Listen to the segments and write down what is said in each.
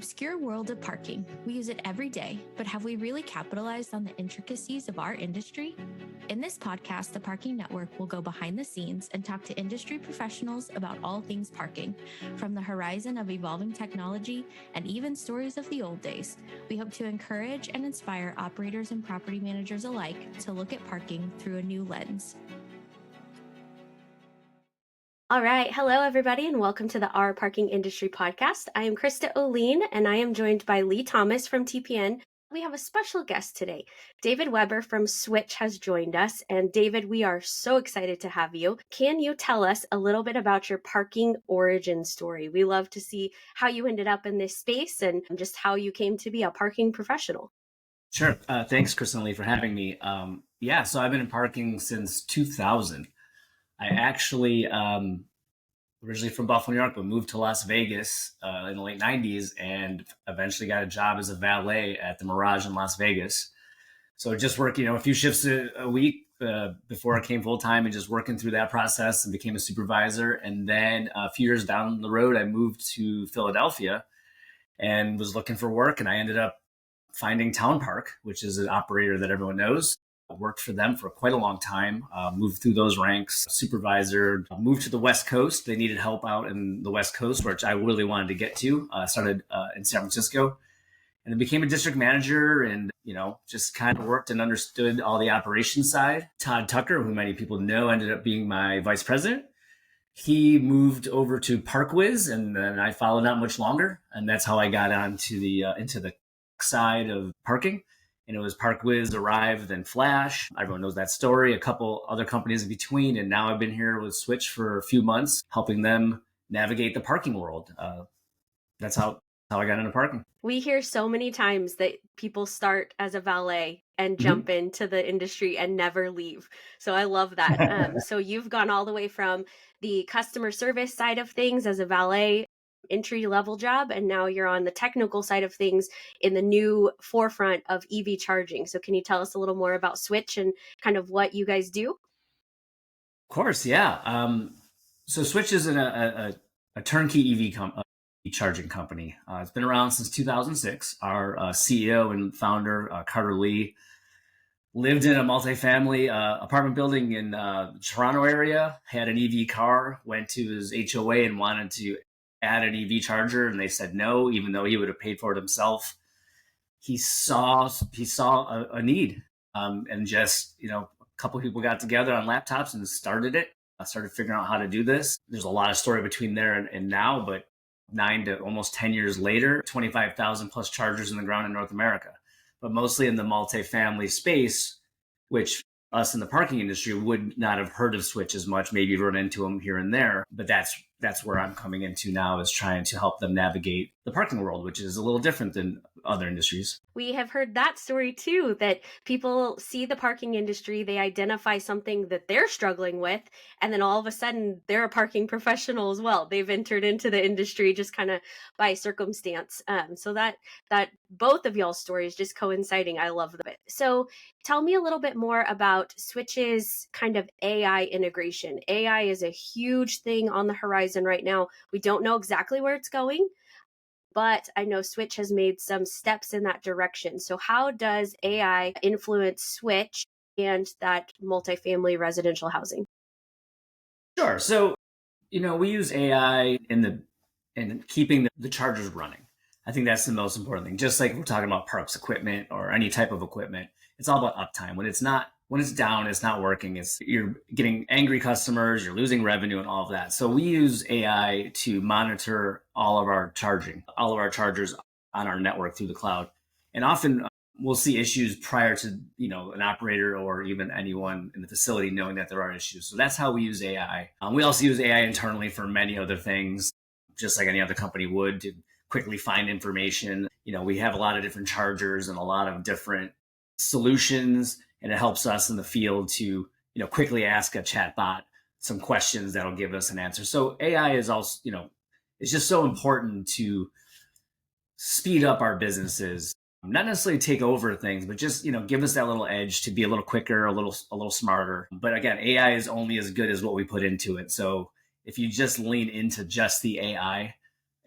obscure world of parking. We use it every day, but have we really capitalized on the intricacies of our industry? In this podcast, the Parking Network will go behind the scenes and talk to industry professionals about all things parking, from the horizon of evolving technology and even stories of the old days. We hope to encourage and inspire operators and property managers alike to look at parking through a new lens. All right. Hello, everybody, and welcome to the Our Parking Industry Podcast. I am Krista Olien, and I am joined by Lee Thomas from TPN. We have a special guest today. David Weber from SWTCH has joined us. And David, we are so excited to have you. Can you tell us a little bit about your parking origin story? We love to see how you ended up in this space and just how you came to be a parking professional. Sure. Thanks, Krista and Lee, for having me. So I've been in parking since 2000. I actually originally from Buffalo, New York, but moved to Las Vegas in the late 90s and eventually got a job as a valet at the Mirage in Las Vegas. So just working, a few shifts a week before I came full time and just working through that process and became a supervisor. And then a few years down the road, I moved to Philadelphia and was looking for work. And I ended up finding Town Park, which is an operator that everyone knows. I worked for them for quite a long time, moved through those ranks, supervisor, moved to the West Coast. They needed help out in the West Coast, which I really wanted to get to. Started in San Francisco and then became a district manager and, just kind of worked and understood all the operations side. Todd Tucker, who many people know, ended up being my vice president. He moved over to ParkWiz and then I followed not much longer. And that's how I got onto into the side of parking. And it was ParkWiz, Arrive, then Flash. Everyone knows that story. A couple other companies in between. And now I've been here with SWTCH for a few months, helping them navigate the parking world. That's how I got into parking. We hear so many times that people start as a valet and jump into the industry and never leave. So I love that. So you've gone all the way from the customer service side of things as a valet, entry level job, and now you're on the technical side of things in the new forefront of EV charging. So can you tell us a little more about SWTCH and kind of what you guys do? Of course, yeah. So SWTCH is a turnkey EV charging company. It's been around since 2006. Our CEO and founder, Carter Lee, lived in a multifamily apartment building in the Toronto area, had an EV car, went to his HOA and wanted to add an EV charger, and they said no, even though he would have paid for it himself. He saw a need, and just a couple of people got together on laptops and started it. I started figuring out how to do this. There's a lot of story between there and now, but 9 to almost 10 years later, 25,000 plus chargers in the ground in North America, but mostly in the multifamily space, which us in the parking industry would not have heard of SWTCH as much, maybe run into them here and there. But that's where I'm coming into now, is trying to help them navigate the parking world, which is a little different than other industries. We have heard that story too, that people see the parking industry, they identify something that they're struggling with, and then all of a sudden they're a parking professional as well. They've entered into the industry just kind of by circumstance. So that both of y'all's stories just coinciding. I love it. So tell me a little bit more about SWTCH's kind of AI integration. AI is a huge thing on the horizon right now. We don't know exactly where it's going, but I know SWTCH has made some steps in that direction. So how does AI influence SWTCH and that multifamily residential housing? Sure. So, we use AI in keeping the chargers running. I think that's the most important thing. Just like we're talking about parks equipment or any type of equipment, it's all about uptime. When it's down, it's not working. You're getting angry customers, you're losing revenue and all of that. So we use AI to monitor all of our chargers on our network through the cloud. And often we'll see issues prior to, an operator or even anyone in the facility knowing that there are issues. So that's how we use AI. We also use AI internally for many other things, just like any other company would, to quickly find information. We have a lot of different chargers and a lot of different solutions, and it helps us in the field to, quickly ask a chat bot some questions that'll give us an answer. So AI is also, it's just so important to speed up our businesses, not necessarily take over things, but just, give us that little edge to be a little quicker, a little smarter. But again, AI is only as good as what we put into it. So if you just lean into just the AI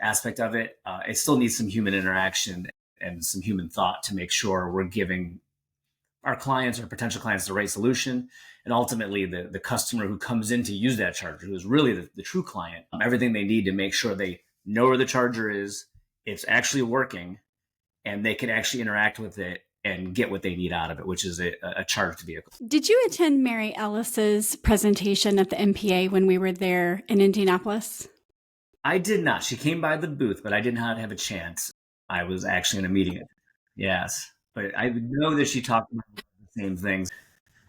aspect of it. It still needs some human interaction and some human thought to make sure we're giving our clients or potential clients the right solution. And ultimately the customer who comes in to use that charger, who is really the true client, everything they need to make sure they know where the charger is, it's actually working, and they can actually interact with it and get what they need out of it, which is a charged vehicle. Did you attend Mary Ellis's presentation at the MPA when we were there in Indianapolis? I did not. She came by the booth, but I did not have a chance. I was actually in a meeting. Yes. But I know that she talked about the same things.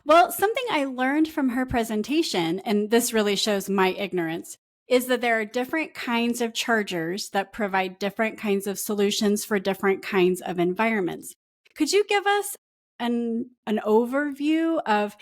Well, something I learned from her presentation, and this really shows my ignorance, is that there are different kinds of chargers that provide different kinds of solutions for different kinds of environments. Could you give us an overview of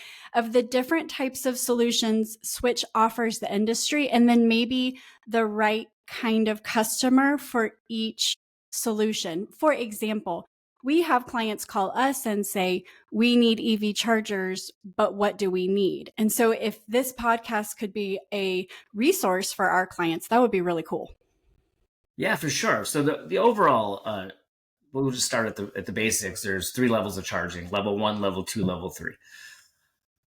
the different types of solutions Switch offers the industry, and then maybe the right kind of customer for each solution? For example, we have clients call us and say, we need EV chargers, but what do we need? And so if this podcast could be a resource for our clients, that would be really cool. Yeah, for sure. So the overall, we'll just start at the basics. There's 3 levels of charging: level 1, level 2, level 3.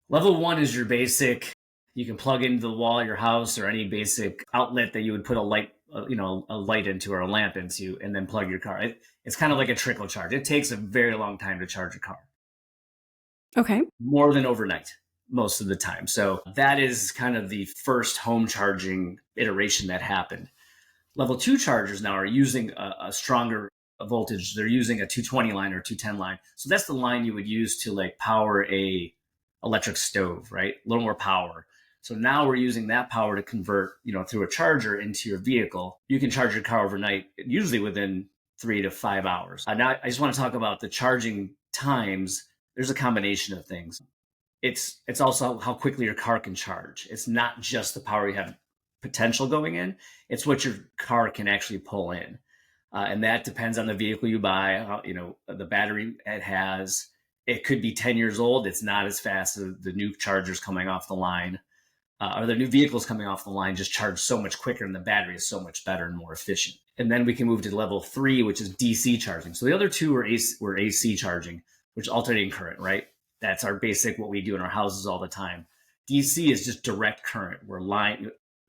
Level 1 is your basic. You can plug into the wall of your house or any basic outlet that you would put a light into or a lamp into, and then plug your car. It's kind of like a trickle charge. It takes a very long time to charge a car. Okay. More than overnight, most of the time. So that is kind of the first home charging iteration that happened. Level 2 chargers now are using a stronger voltage. They're using a 220 line or 210 line. So that's the line you would use to like power a electric stove, right? A little more power. So now we're using that power to convert, through a charger into your vehicle. You can charge your car overnight, usually within 3 to 5 hours. Now I just want to talk about the charging times. There's a combination of things. It's also how quickly your car can charge. It's not just the power you have potential going in. It's what your car can actually pull in. And that depends on the vehicle you buy, the battery it has. It could be 10 years old. It's not as fast as the new chargers coming off the line. Or the new vehicles coming off the line just charge so much quicker, and the battery is so much better and more efficient. And then we can move to level 3, which is DC charging. So the other two were AC charging, which is alternating current, right? That's our basic, what we do in our houses all the time. DC is just direct current, where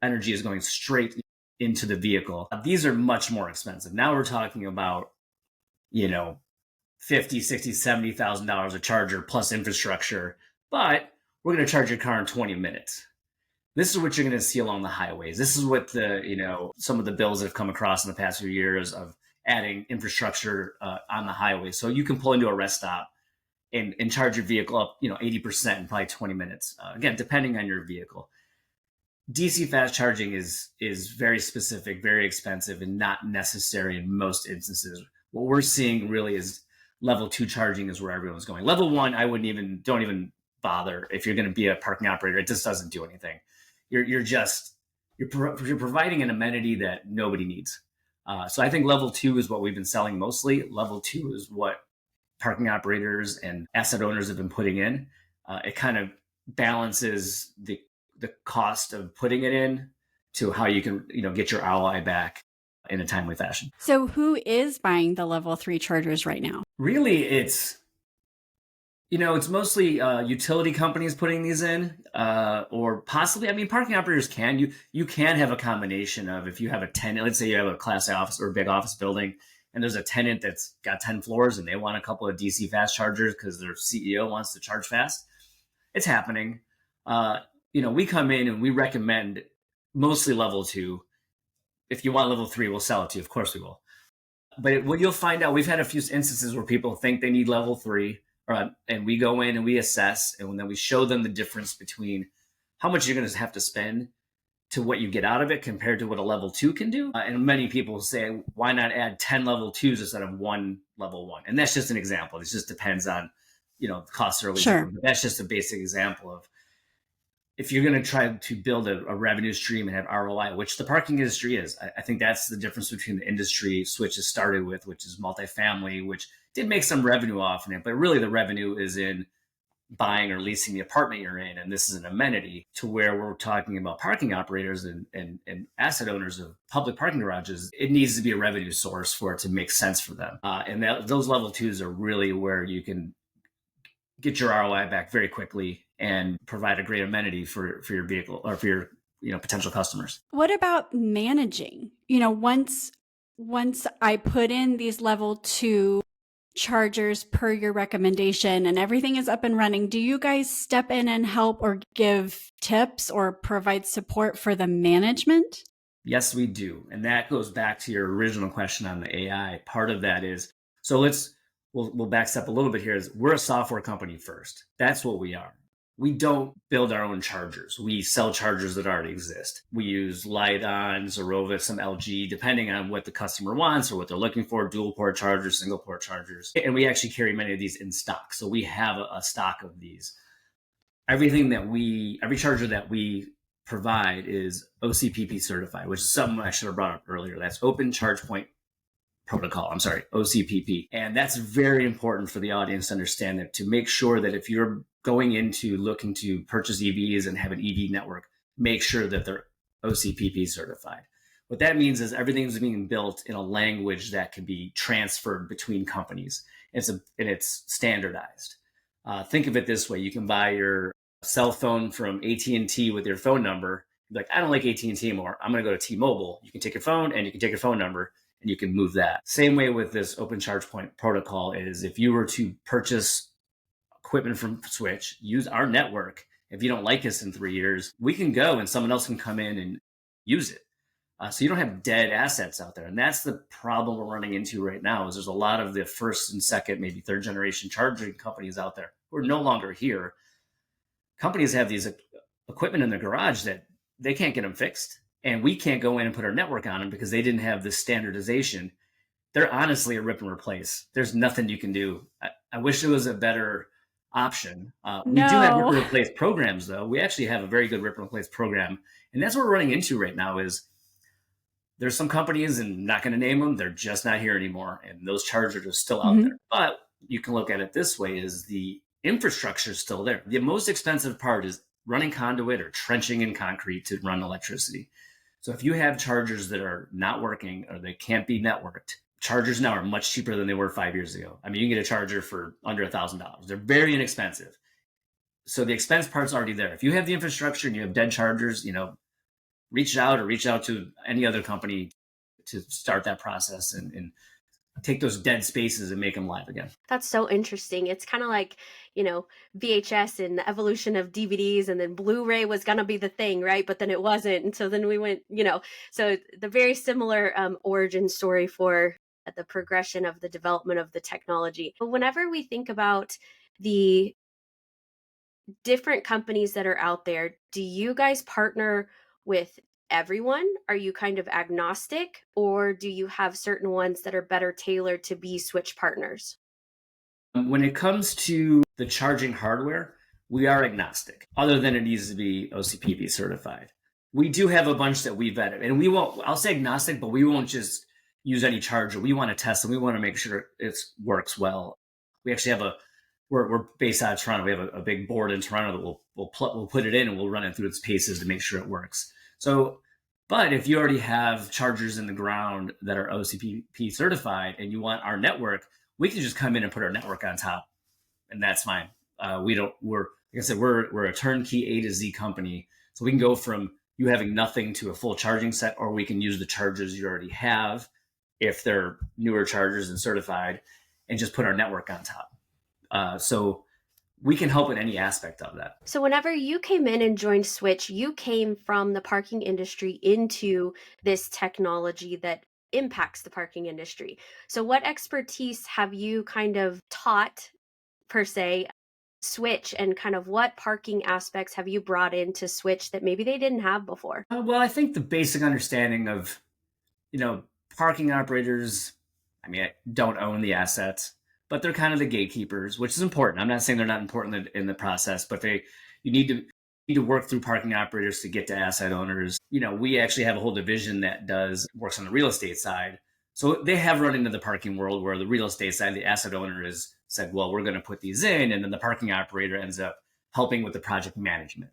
energy is going straight into the vehicle. These are much more expensive. Now we're talking about, $50,000, $60,000, $70,000 a charger plus infrastructure, but we're going to charge your car in 20 minutes. This is what you're going to see along the highways. This is what some of the bills that have come across in the past few years of adding infrastructure on the highway. So you can pull into a rest stop and charge your vehicle up, 80% in probably 20 minutes. Again, depending on your vehicle. DC fast charging is very specific, very expensive, and not necessary in most instances. What we're seeing really is level 2 charging is where everyone's going. Level 1, don't even bother. If you're going to be a parking operator, it just doesn't do anything. You're providing an amenity that nobody needs. So I think level 2 is what we've been selling mostly. Level 2 is what parking operators and asset owners have been putting in. It kind of balances the cost of putting it in to how you can, get your ROI back in a timely fashion. So who is buying the level 3 chargers right now? Really, it's mostly utility companies putting these in, or possibly, parking operators can. You can have a combination of, if you have a tenant, let's say you have a Class A office or a big office building, and there's a tenant that's got 10 floors and they want a couple of DC fast chargers because their CEO wants to charge fast. It's happening. We come in and we recommend mostly level 2. If you want level 3, we'll sell it to you. Of course we will. But what you'll find out, we've had a few instances where people think they need level 3. And we go in and we assess, and then we show them the difference between how much you're going to have to spend to what you get out of it compared to what a level 2 can do. And many people say, why not add 10 level 2s instead of one level 1? And that's just an example. It just depends on, the costs are always different. But that's just a basic example of, if you're going to try to build a revenue stream and have ROI, which the parking industry is. I think that's the difference between the industry Switch has started with, which is multifamily, which did make some revenue off in it, but really the revenue is in buying or leasing the apartment you're in, and this is an amenity, to where we're talking about parking operators and asset owners of public parking garages. It needs to be a revenue source for it to make sense for them. Those level twos are really where you can get your ROI back very quickly and provide a great amenity for your vehicle or for your potential customers. What about managing? Once I put in these level 2 chargers per your recommendation and everything is up and running, do you guys step in and help or give tips or provide support for the management? Yes, we do. And that goes back to your original question on the AI. Part of that is, we'll backstep a little bit here, is we're a software company first. That's what we are. We don't build our own chargers. We sell chargers that already exist. We use Lite-On, Zorova, some LG, depending on what the customer wants or what they're looking for, dual port chargers, single port chargers. And we actually carry many of these in stock. So we have a stock of these. Every charger that we provide is OCPP certified, which is something I should have brought up earlier. That's Open Charge Point Protocol. I'm sorry, OCPP. And that's very important for the audience to understand, that to make sure that if you're going into looking to purchase EVs and have an EV network, make sure that they're OCPP certified. What that means is everything's being built in a language that can be transferred between companies. And it's standardized. Think of it this way. You can buy your cell phone from AT&T with your phone number. You're like, I don't like AT&T anymore. I'm going to go to T-Mobile. You can take your phone and you can take your phone number and you can move that. Same way with this Open Charge Point Protocol is, if you were to purchase equipment from Switch, use our network. If you don't like us in 3 years, we can go and someone else can come in and use it. So you don't have dead assets out there. And that's the problem we're running into right now, is there's a lot of the first and second, maybe third generation charging companies out there who are no longer here. Companies have these equipment in their garage that they can't get them fixed. And we can't go in and put our network on them because they didn't have this standardization. They're honestly a rip and replace. There's nothing you can do. I wish there was a better option. We do have rip and replace programs, though. We actually have a very good rip and replace program. And that's what we're running into right now is there's some companies, and I'm not going to name them, they're just not here anymore. And those chargers are still out there. But you can look at it this way, is the infrastructure is still there. The most expensive part is running conduit or trenching in concrete to run electricity. So if you have chargers that are not working or they can't be networked, chargers now are much cheaper than they were 5 years ago. I mean, you can get a charger for under $1,000. They're very inexpensive. So the expense part's already there. If you have the infrastructure and you have dead chargers, reach out to any other company to start that process and take those dead spaces and make them live again. That's so interesting. It's kind of like, VHS and the evolution of DVDs, and then Blu-ray was going to be the thing, right? But then it wasn't. And so then we went, so the very similar origin story for the progression of the development of the technology. But whenever we think about the different companies that are out there, do you guys partner with everyone? Are you kind of agnostic, or do you have certain ones that are better tailored to be Switch partners? When it comes to the charging hardware, we are agnostic, other than it needs to be OCPP certified. We do have a bunch that we vetted, and I'll say agnostic, but we won't just use any charger. We want to test and we want to make sure it works well. We actually have we're based out of Toronto. We have a big board in Toronto that we'll put it in and we'll run it through its paces to make sure it works. So, but if you already have chargers in the ground that are OCPP certified and you want our network, we can just come in and put our network on top, and that's fine. Like I said, we're a turnkey A to Z company. So we can go from you having nothing to a full charging set, or we can use the chargers you already have if they're newer chargers and certified, and just put our network on top. So we can help in any aspect of that. So whenever you came in and joined Switch, you came from the parking industry into this technology that impacts the parking industry. So what expertise have you kind of taught, per se, Switch, and kind of what parking aspects have you brought into Switch that maybe they didn't have before? Well, I think the basic understanding of, parking operators, don't own the assets, but they're kind of the gatekeepers, which is important. I'm not saying they're not important in the process, but you need to work through parking operators to get to asset owners. We actually have a whole division that works on the real estate side. So they have run into the parking world where the real estate side, the asset owner is said, well, we're going to put these in. And then the parking operator ends up helping with the project management.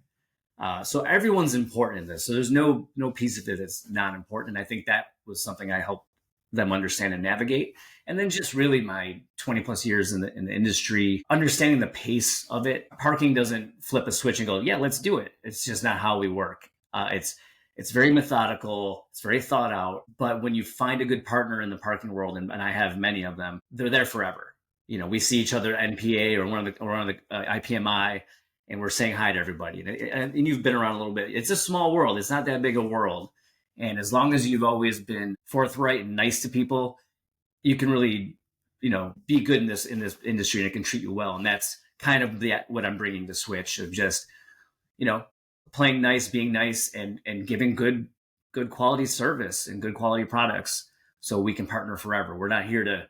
So everyone's important in this. So there's no piece of it that's not important. And I think that was something I helped them understand and navigate. And then just really my 20 plus years in the industry, understanding the pace of it. Parking doesn't flip a switch and go, yeah, let's do it. It's just not how we work. It's very methodical. It's very thought out. But when you find a good partner in the parking world, and I have many of them, they're there forever. You know, we see each other at NPA or one of the IPMI, and we're saying hi to everybody. And you've been around a little bit. It's a small world. It's not that big a world. And as long as you've always been forthright and nice to people, you can really, be good in this industry, and it can treat you well. And that's kind of what I'm bringing to Switch, of just, playing nice, being nice, and giving good quality service and good quality products, so we can partner forever. We're not here to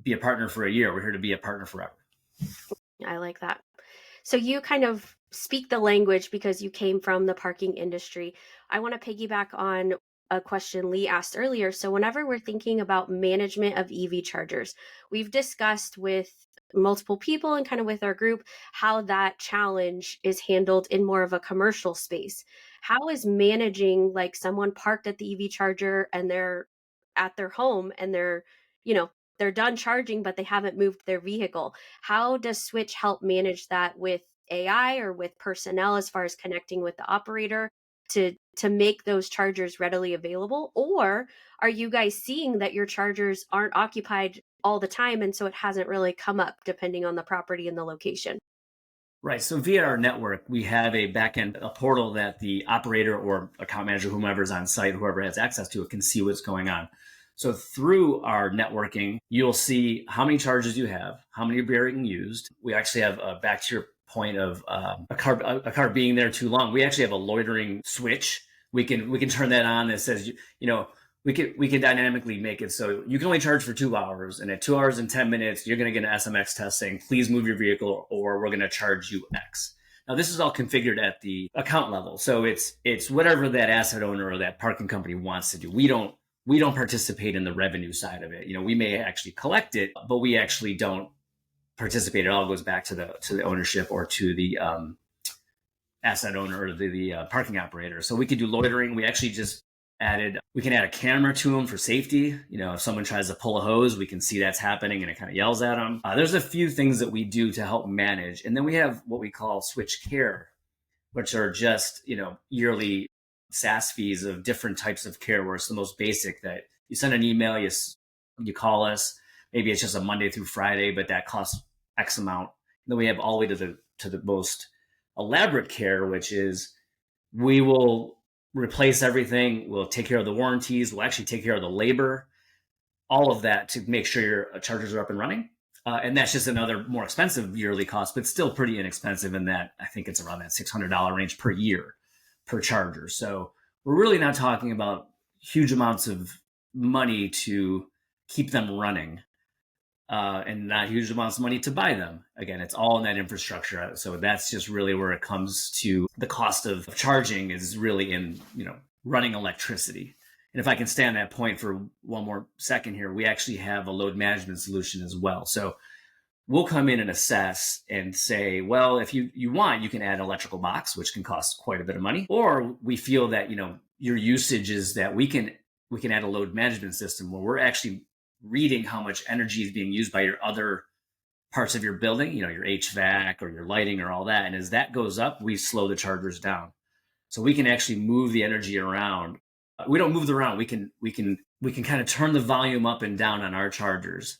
be a partner for a year. We're here to be a partner forever. I like that. So you kind of speak the language because you came from the parking industry. I want to piggyback on a question Lee asked earlier. So whenever we're thinking about management of EV chargers, we've discussed with multiple people and kind of with our group how that challenge is handled in more of a commercial space. How is managing, like, someone parked at the EV charger and they're at their home and they're done charging, but they haven't moved their vehicle? How does Switch help manage that with AI or with personnel, as far as connecting with the operator to make those chargers readily available? Or are you guys seeing that your chargers aren't occupied all the time, and so it hasn't really come up, depending on the property and the location? Right. So via our network, we have a backend, a portal that the operator or account manager, whomever's on site, whoever has access to it, can see what's going on. So through our networking, you'll see how many charges you have, how many are being used. We actually have, back to your point of a car being there too long, we actually have a loitering switch. We can turn that on that says, we can dynamically make it so you can only charge for 2 hours, and at 2 hours and 10 minutes, you're going to get an SMX test saying, please move your vehicle, or we're going to charge you X. Now, this is all configured at the account level. So it's whatever that asset owner or that parking company wants to do. We don't participate in the revenue side of it. We may actually collect it, but we actually don't participate. It all goes back to the ownership or to the asset owner or the parking operator. So we could do loitering. We actually just we can add a camera to them for safety. If someone tries to pull a hose, we can see that's happening and it kind of yells at them. There's a few things that we do to help manage. And then we have what we call Switch Care, which are just, yearly SaaS fees of different types of care, where it's the most basic, that you send an email, you call us. Maybe it's just a Monday through Friday, but that costs X amount. And then we have all the way to the most elaborate care, which is we will replace everything. We'll take care of the warranties. We'll actually take care of the labor, all of that, to make sure your chargers are up and running. And that's just another more expensive yearly cost, but still pretty inexpensive in that I think it's around that $600 range per year per charger. So we're really not talking about huge amounts of money to keep them running, and not huge amounts of money to buy them. Again, it's all in that infrastructure. So that's just really where it comes to the cost of charging, is really in, running electricity. And if I can stay on that point for one more second here, we actually have a load management solution as well. So we'll come in and assess and say, well, if you want, you can add an electrical box, which can cost quite a bit of money. Or we feel that, your usage is that we can add a load management system where we're actually reading how much energy is being used by your other parts of your building, your HVAC or your lighting or all that. And as that goes up, we slow the chargers down. So we can actually move the energy around. We don't move it around. We can kind of turn the volume up and down on our chargers,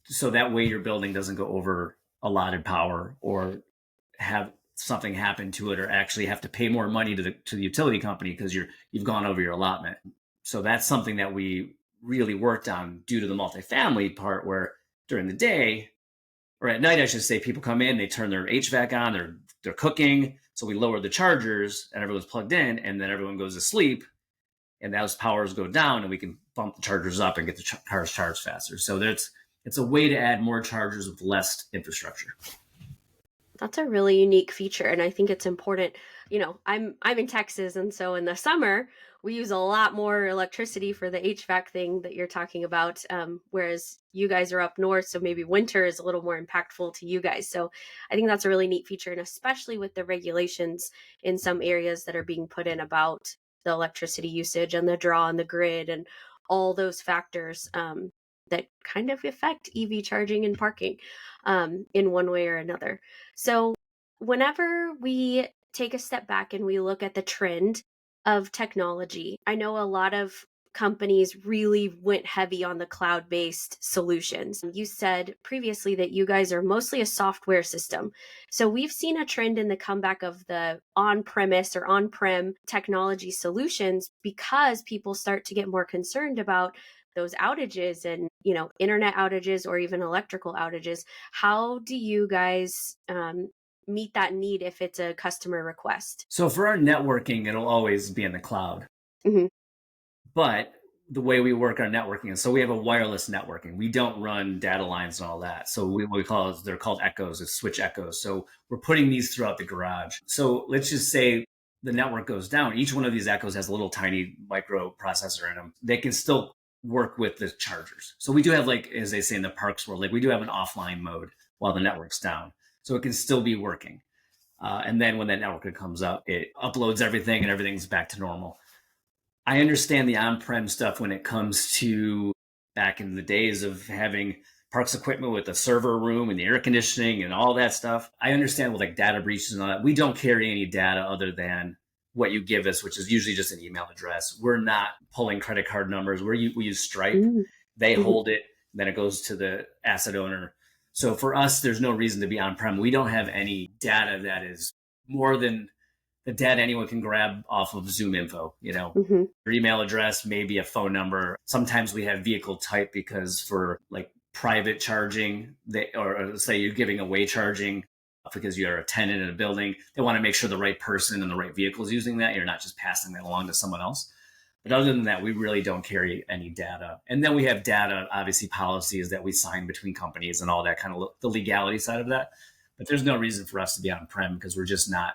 so that way your building doesn't go over allotted power or have something happen to it, or actually have to pay more money to the utility company because you've gone over your allotment. So that's something that we really worked on due to the multifamily part, where during the day, or at night, I should say, people come in, they turn their HVAC on, they're cooking. So we lower the chargers and everyone's plugged in, and then everyone goes to sleep, and those powers go down, and we can bump the chargers up and get the cars charged faster. So it's a way to add more chargers with less infrastructure. That's a really unique feature, and I think it's important. I'm in Texas, and so in the summer we use a lot more electricity for the HVAC thing that you're talking about, whereas you guys are up north, so maybe winter is a little more impactful to you guys. So I think that's a really neat feature, and especially with the regulations in some areas that are being put in about the electricity usage and the draw on the grid and all those factors that kind of affect EV charging and parking in one way or another. So whenever we take a step back and we look at the trend of technology, I know a lot of companies really went heavy on the cloud-based solutions. You said previously that you guys are mostly a software system. So we've seen a trend in the comeback of the on-premise or on-prem technology solutions because people start to get more concerned about those outages and, internet outages or even electrical outages. How do you guys meet that need if it's a customer request? So for our networking, it'll always be in the cloud. Mm-hmm. But the way we work our networking is, so we have a wireless networking. We don't run data lines and all that. So they're called echoes, it's switch echoes. So we're putting these throughout the garage. So let's just say the network goes down. Each one of these echoes has a little tiny microprocessor in them. They can still work with the chargers. So we do have, like, as they say in the parks world, like we do have an offline mode while the network's down. So it can still be working. And then when that network comes up, it uploads everything and everything's back to normal. I understand the on-prem stuff when it comes to back in the days of having parks equipment with the server room and the air conditioning and all that stuff. I understand with like data breaches and all that. We don't carry any data other than what you give us, which is usually just an email address. We're not pulling credit card numbers. We use Stripe. Mm-hmm. They hold it, then it goes to the asset owner. So for us, there's no reason to be on-prem. We don't have any data that is more than the data anyone can grab off of Zoom info, mm-hmm. Your email address, maybe a phone number. Sometimes we have vehicle type because for like private charging, or say you're giving away charging because you're a tenant in a building, they want to make sure the right person and the right vehicle is using that. You're not just passing that along to someone else. But other than that, we really don't carry any data. And then we have data, obviously policies that we sign between companies and all that kind of the legality side of that. But there's no reason for us to be on-prem because we're just not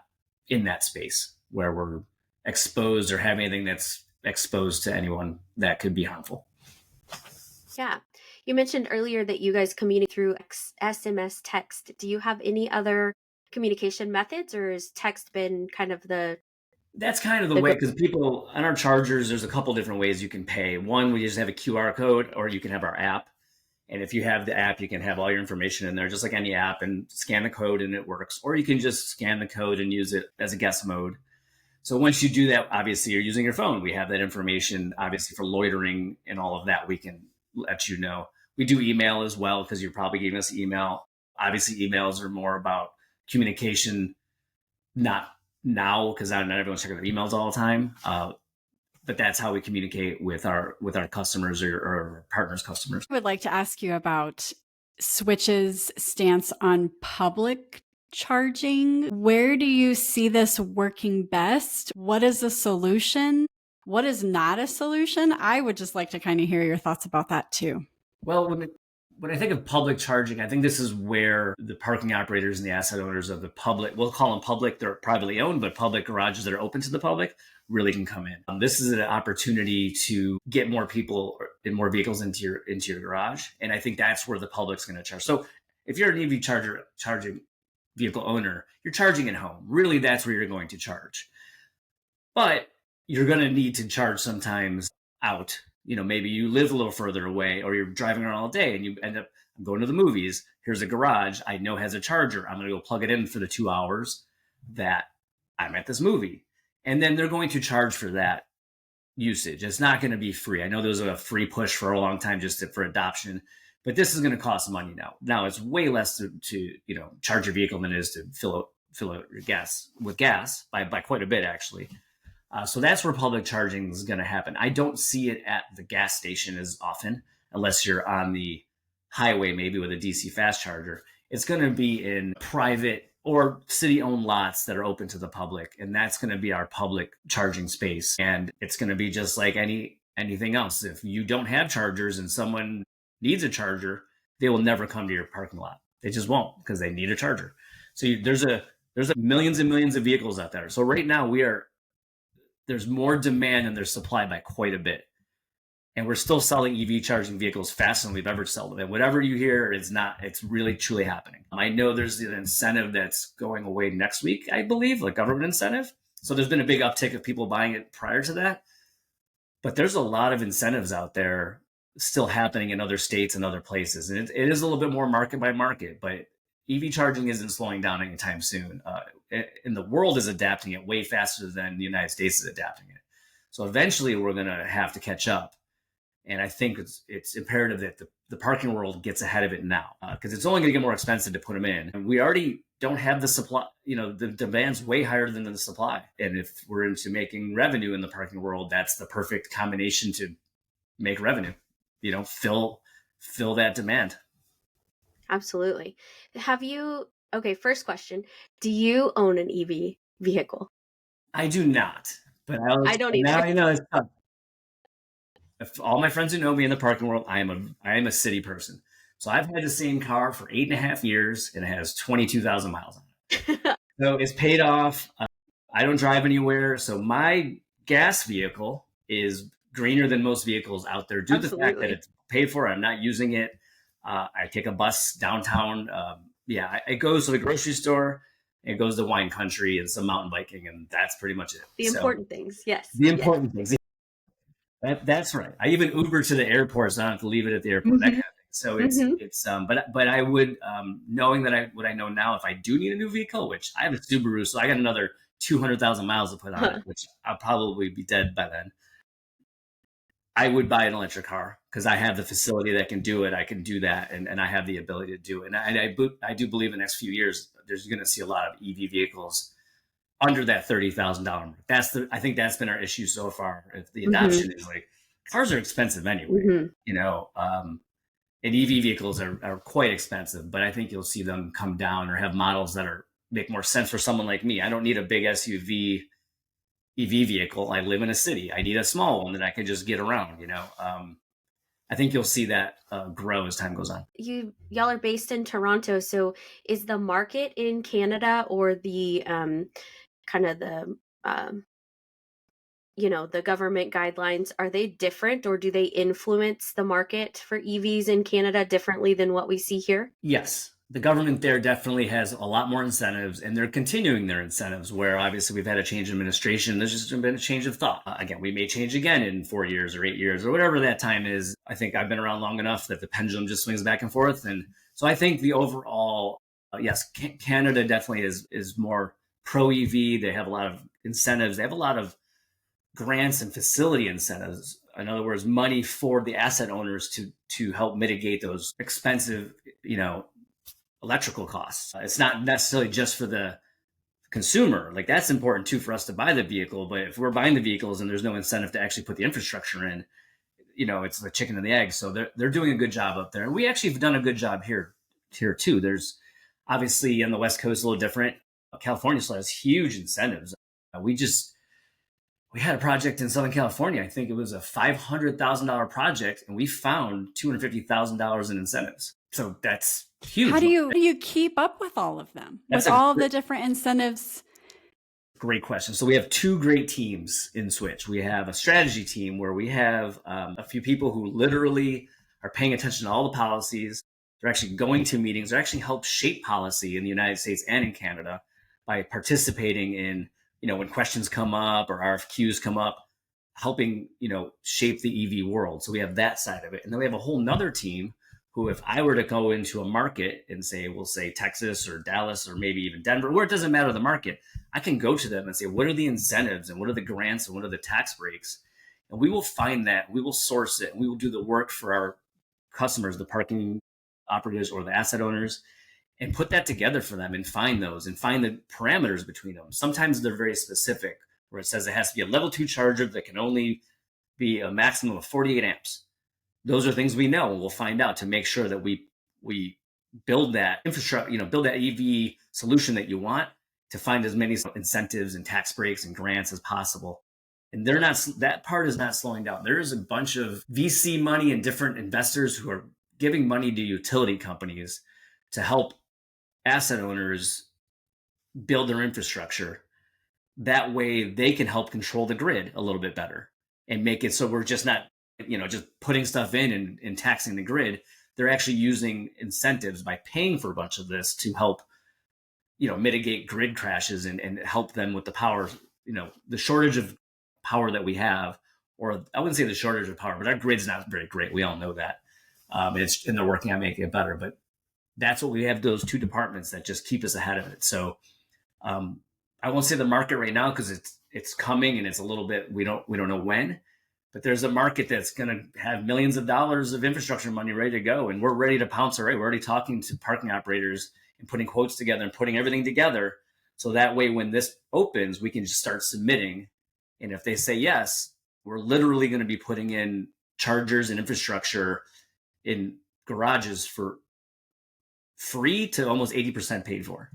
in that space where we're exposed or have anything that's exposed to anyone that could be harmful. Yeah. You mentioned earlier that you guys communicate through SMS text. Do you have any other communication methods, or has text been kind of the... That's kind of the way, because people on our chargers, there's a couple different ways you can pay. One, we just have a QR code, or you can have our app. And if you have the app, you can have all your information in there, just like any app, and scan the code and it works. Or you can just scan the code and use it as a guest mode. So once you do that, obviously you're using your phone. We have that information, obviously for loitering and all of that, we can let you know. We do email as well, because you're probably giving us email. Obviously emails are more about communication, not now, because not everyone's checking their emails all the time. But that's how we communicate with our customers or partners' customers. I would like to ask you about Switch's stance on public charging. Where do you see this working best? What is a solution? What is not a solution? I would just like to kind of hear your thoughts about that too. Well, when I think of public charging, I think this is where the parking operators and the asset owners of the public, we'll call them public, they're privately owned, but public garages that are open to the public really can come in. This is an opportunity to get more people and more vehicles into your garage. And I think that's where the public's going to charge. So if you're an EV charging vehicle owner, you're charging at home. Really, that's where you're going to charge. But you're going to need to charge sometimes out. Maybe you live a little further away, or you're driving around all day and you end up going to the movies. Here's a garage I know has a charger. I'm going to go plug it in for the 2 hours that I'm at this movie. And then they're going to charge for that usage. It's not going to be free. I know there was a free push for a long time for adoption, but this is going to cost money now. Now it's way less to charge your vehicle than it is to fill out your gas with gas by quite a bit, actually. So that's where public charging is going to happen. I don't see it at the gas station as often, unless you're on the highway, maybe with a DC fast charger. It's going to be in private or city-owned lots that are open to the public, and that's going to be our public charging space. And it's going to be just like anything else. If you don't have chargers and someone needs a charger, they will never come to your parking lot. They just won't, because they need a charger. So there's a There's millions and millions of vehicles out there. So right now there's more demand than there's supply by quite a bit. And we're still selling EV charging vehicles faster than we've ever sold them. And whatever you hear is not, it's really truly happening. I know there's an incentive that's going away next week, I believe, like government incentive. So there's been a big uptick of people buying it prior to that. But there's a lot of incentives out there still happening in other states and other places. And it is a little bit more market by market, but EV charging isn't slowing down anytime soon. And the world is adapting it way faster than the United States is adapting it. So eventually we're going to have to catch up. And I think it's imperative that the parking world gets ahead of it now, because it's only going to get more expensive to put them in. And we already don't have the supply, the demand's way higher than the supply. And if we're into making revenue in the parking world, that's the perfect combination to make revenue, fill that demand. Absolutely. Okay, first question. Do you own an EV vehicle? I do not, but I don't either. Now I know it's tough. If all my friends who know me in the parking world, I am a city person. So I've had the same car for 8.5 years, and it has 22,000 miles on it. So it's paid off. I don't drive anywhere. So my gas vehicle is greener than most vehicles out there due to the fact that it's paid for. I'm not using it. I take a bus downtown. It goes to the grocery store. It goes to wine country and some mountain biking, and that's pretty much it. The important things, yes. The important things. That's right. I even Uber to the airport, so I don't have to leave it at the airport. That kind of thing. So it's but I would knowing that what I know now, if I do need a new vehicle, which I have a Subaru, so I got another 200,000 miles to put on it, which I'll probably be dead by then. I would buy an electric car because I have the facility that can do it. I can do that, and I have the ability to do it. And I do believe in the next few years there's going to see a lot of EV vehicles under that $30,000 mark. I think that's been our issue so far. If the adoption is like, cars are expensive anyway, and EV vehicles are quite expensive, but I think you'll see them come down or have models that make more sense for someone like me. I don't need a big SUV EV vehicle. I live in a city. I need a small one that I can just get around, I think you'll see that grow as time goes on. Y'all are based in Toronto. So is the market in Canada or the kind of the the government guidelines, are they different, or do they influence the market for EVs in Canada differently than what we see here? Yes. The government there definitely has a lot more incentives, and they're continuing their incentives where obviously we've had a change in administration. There's just been a change of thought. Again, we may change again in 4 years or 8 years or whatever that time is. I think I've been around long enough that the pendulum just swings back and forth. And so I think the overall, yes, Canada definitely is more pro EV. They have a lot of incentives. They have a lot of grants and facility incentives. In other words, money for the asset owners to help mitigate those expensive, electrical costs. It's not necessarily just for the consumer. Like, that's important too for us to buy the vehicle. But if we're buying the vehicles and there's no incentive to actually put the infrastructure in, it's the chicken and the egg. So they're doing a good job up there. And we actually have done a good job here too. There's obviously on the West Coast a little different. California still has huge incentives. We had a project in Southern California. I think it was a $500,000 project, and we found $250,000 in incentives. So that's huge. How do you keep up with all of them? With all the different incentives? Great question. So we have two great teams in Switch. We have a strategy team where we have a few people who literally are paying attention to all the policies. They're actually going to meetings. They actually help shape policy in the United States and in Canada by participating in, when questions come up or RFQs come up, helping, shape the EV world. So we have that side of it. And then we have a whole nother team who, if I were to go into a market and we'll say Texas or Dallas or maybe even Denver, where it doesn't matter the market, I can go to them and say, what are the incentives and what are the grants and what are the tax breaks? And we will find that, we will source it, and we will do the work for our customers, the parking operators or the asset owners, and put that together for them and find those and find the parameters between them. Sometimes they're very specific, where it says it has to be a level 2 charger that can only be a maximum of 48 amps. Those are things we know, and we'll find out to make sure that we build that infrastructure, build that EV solution that you want, to find as many incentives and tax breaks and grants as possible. And that part is not slowing down. There is a bunch of VC money and different investors who are giving money to utility companies to help asset owners build their infrastructure. That way they can help control the grid a little bit better and make it so we're just not, just putting stuff in and taxing the grid. They're actually using incentives by paying for a bunch of this to help, mitigate grid crashes and help them with the power, the shortage of power that we have, or I wouldn't say the shortage of power, but our grid's not very great. We all know that. And they're working on making it better, but that's what we have, those two departments that just keep us ahead of it. So I won't say the market right now because it's coming and it's a little bit, we don't know when, but there's a market that's going to have millions of dollars of infrastructure money ready to go. And we're ready to pounce already. We're already talking to parking operators and putting quotes together and putting everything together. So that way, when this opens, we can just start submitting. And if they say yes, we're literally going to be putting in chargers and infrastructure in garages for free to almost 80% paid for.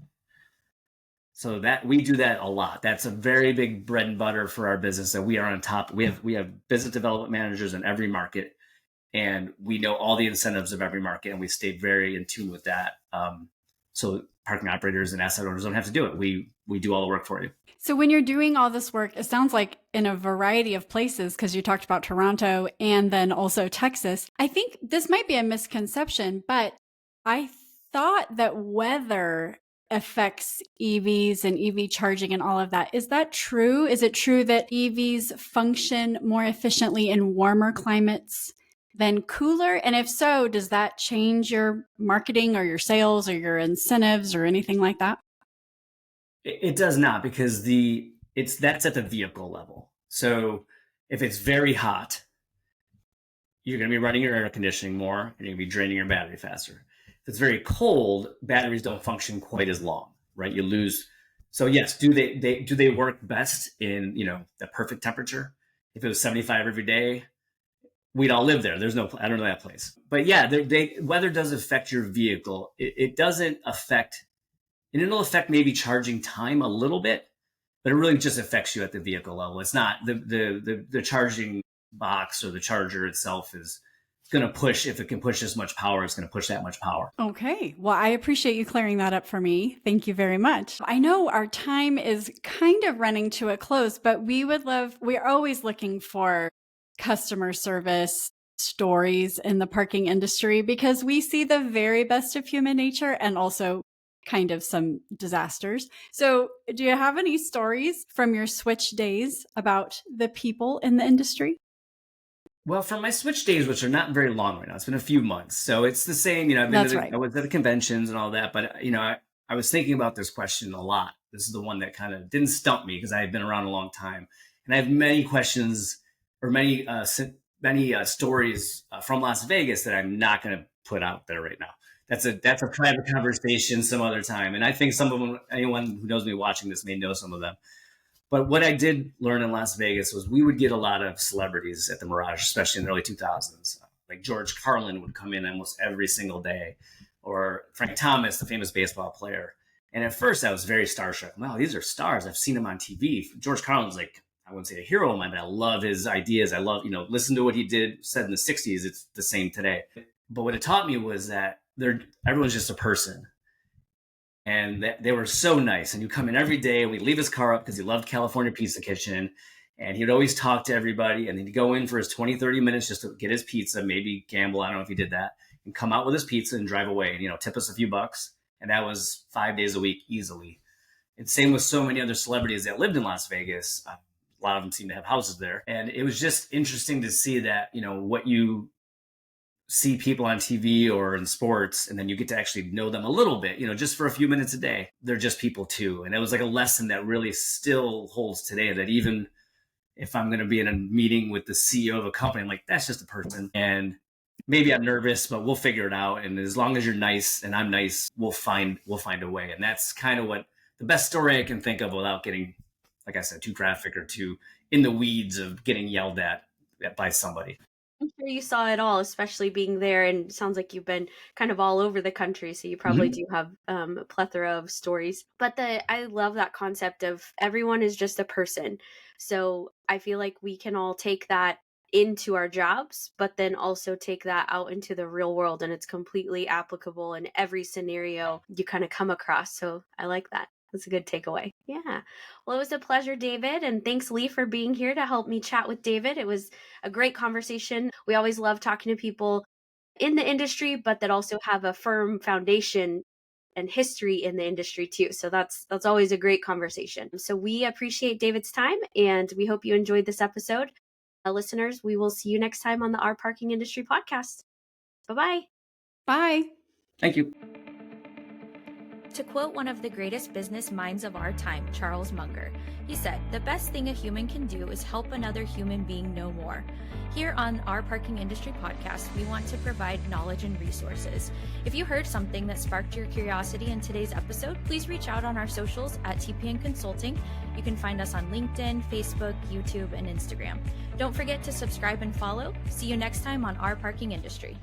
So that we do that a lot. That's a very big bread and butter for our business that we are on top. We have business development managers in every market, and we know all the incentives of every market, and we stay very in tune with that. So parking operators and asset owners don't have to do it. We do all the work for you. So when you're doing all this work, it sounds like in a variety of places, because you talked about Toronto and then also Texas. I think this might be a misconception, but I thought that weather affects EVs and EV charging and all of that. Is that true? Is it true that EVs function more efficiently in warmer climates than cooler? And if so, does that change your marketing or your sales or your incentives or anything like that? It does not, because that's at the vehicle level. So if it's very hot, you're going to be running your air conditioning more and you're going to be draining your battery faster. If it's very cold, batteries don't function quite as long, right? You lose. So yes, do they work best in, the perfect temperature? If it was 75 every day, we'd all live there. I don't know that place. But yeah, weather does affect your vehicle. It doesn't affect, and it'll affect maybe charging time a little bit, but it really just affects you at the vehicle level. It's not the charging box or the charger itself is going to push. If it can push this much power, it's going to push that much power. Okay. Well, I appreciate you clearing that up for me. Thank you very much. I know our time is kind of running to a close, but we're always looking for customer service stories in the parking industry because we see the very best of human nature and also kind of some disasters. So do you have any stories from your switch days about the people in the industry? Well, from my switch days, which are not very long right now, it's been a few months. So it's the same, I was at the conventions and all that, but I was thinking about this question a lot. This is the one that kind of didn't stump me because I had been around a long time. And I have many questions or many stories from Las Vegas that I'm not going to put out there right now. That's a private conversation some other time. And I think some of them, anyone who knows me watching this may know some of them. But what I did learn in Las Vegas was we would get a lot of celebrities at the Mirage, especially in the early 2000s. Like George Carlin would come in almost every single day, or Frank Thomas, the famous baseball player. And at first I was very starstruck. Wow, these are stars. I've seen them on TV. George Carlin's like, I wouldn't say a hero of mine, but I love his ideas. I love, listen to what he said in the 60s. It's the same today. But what it taught me was that everyone's just a person. And they were so nice. And you come in every day and we'd leave his car up because he loved California Pizza Kitchen. And he'd always talk to everybody. And then he'd go in for his 20, 30 minutes just to get his pizza, maybe gamble. I don't know if he did that. And come out with his pizza and drive away and, tip us a few bucks. And that was 5 days a week easily. And same with so many other celebrities that lived in Las Vegas. A lot of them seem to have houses there. And it was just interesting to see that, what you see people on TV or in sports, and then you get to actually know them a little bit, just for a few minutes a day. They're just people too. And it was like a lesson that really still holds today, that even if I'm going to be in a meeting with the CEO of a company, I'm like, that's just a person. And maybe I'm nervous, but we'll figure it out. And as long as you're nice and I'm nice, we'll find a way. And that's kind of what the best story I can think of without getting, like I said, too graphic or too in the weeds of getting yelled at by somebody. I'm sure you saw it all, especially being there, and it sounds like you've been kind of all over the country, so you probably do have a plethora of stories. But I love that concept of everyone is just a person. So I feel like we can all take that into our jobs, but then also take that out into the real world, and it's completely applicable in every scenario you kind of come across. So I like that. That's a good takeaway. Yeah. Well, it was a pleasure, David. And thanks, Lee, for being here to help me chat with David. It was a great conversation. We always love talking to people in the industry, but that also have a firm foundation and history in the industry too. So that's always a great conversation. So we appreciate David's time, and we hope you enjoyed this episode. Listeners, we will see you next time on the Our Parking Industry podcast. Bye-bye. Bye. Thank you. To quote one of the greatest business minds of our time, Charles Munger, he said, "The best thing a human can do is help another human being know more." Here on Our Parking Industry podcast, we want to provide knowledge and resources. If you heard something that sparked your curiosity in today's episode, please reach out on our socials at TPN Consulting. You can find us on LinkedIn, Facebook, YouTube, and Instagram. Don't forget to subscribe and follow. See you next time on Our Parking Industry.